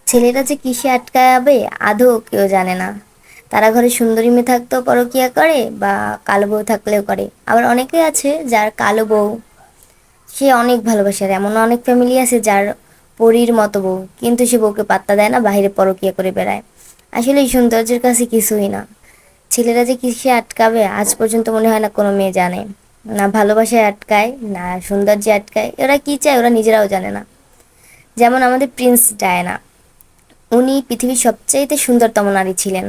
ছেলেরা যে কিসে আটকাবে আদৌ কেউ জানে না। তারা ঘরে সুন্দরী মেয়ে থাকতেও পরকীয়া করে, বা কালো বউ থাকলেও করে। আবার অনেকে আছে যার কালো বউ সে অনেক ভালোবাসে, আর এমন অনেক ফ্যামিলি আছে যার পরীর মতো বউ, কিন্তু সে বউকে পাত্তা দেয় না, বাইরে পরকীয়া করে বেড়ায়। আসলে এই সৌন্দর্যের কাছে কিছুই না। ছেলেরা যে কিসে আটকাবে আজ পর্যন্ত মনে হয় না কোনো মেয়ে জানে। না ভালোবাসায় আটকায়, না সৌন্দর্যে আটকায়, ওরা কি চায় ওরা নিজেরাও জানে না। যেমন আমাদের প্রিন্স ডায়না, উনি পৃথিবীর সবচাইতে সুন্দরতম নারী ছিলেন,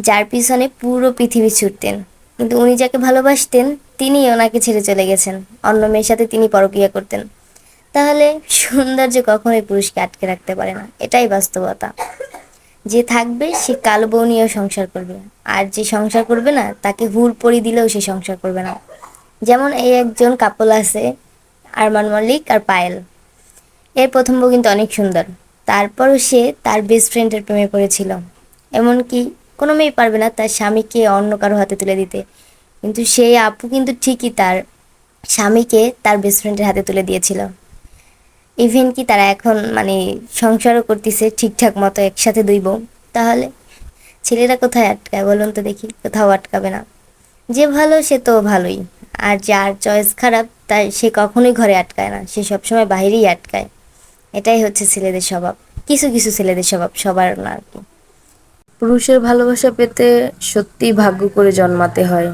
যার পিছনে পুরো পৃথিবী ছুটতেন। কিন্তু উনি যাকে ভালোবাসতেন তিনি ওনাকে ছেড়ে চলে গেছেন, অন্য মেয়ের সাথে তিনি পরকীয়া করতেন। তাহলে সৌন্দর্য কখনোই পুরুষকে আটকে রাখতে পারে না, এটাই বাস্তবতা। যে থাকবে সে কালো বউ নিয়েও সংসার করবে, আর যে সংসার করবে না তাকে হুর পরি দিলেও সে সংসার করবে না। যেমন এই একজন কাপল আছে, আরমান মল্লিক আর পায়েল। এর প্রথম বউ কিন্তু অনেক সুন্দর, তারপরও সে তার বেস্ট ফ্রেন্ডের প্রেমে পড়েছিল। এমনকি কোনো মেয়ে পারবে না তার স্বামীকে অন্য কারো হাতে তুলে দিতে, কিন্তু সেই আপু কিন্তু ঠিকই তার স্বামীকে তার বেস্ট ফ্রেন্ডের হাতে তুলে দিয়েছিল। ইভেন কি তারা এখন মানে সংসারও করতেছে ঠিকঠাক মতো, একসাথে দুই বউ। তাহলে ছেলেরা কোথায় আটকায় বলুন তো দেখি? কোথাও আটকাবে না। যে ভালো সে তো ভালোই, আর যার চয়েস খারাপ তাই সে কখনোই ঘরে আটকায় না, সে সবসময় বাইরেই আটকায়। এটাই হচ্ছে ছেলেদের স্বভাব। কিছু কিছু ছেলেদের স্বভাব, সবার না আর কি। পুরুষের ভালোবাসা পেতে সত্যিই ভাগ্য করে জন্মাতে হয়।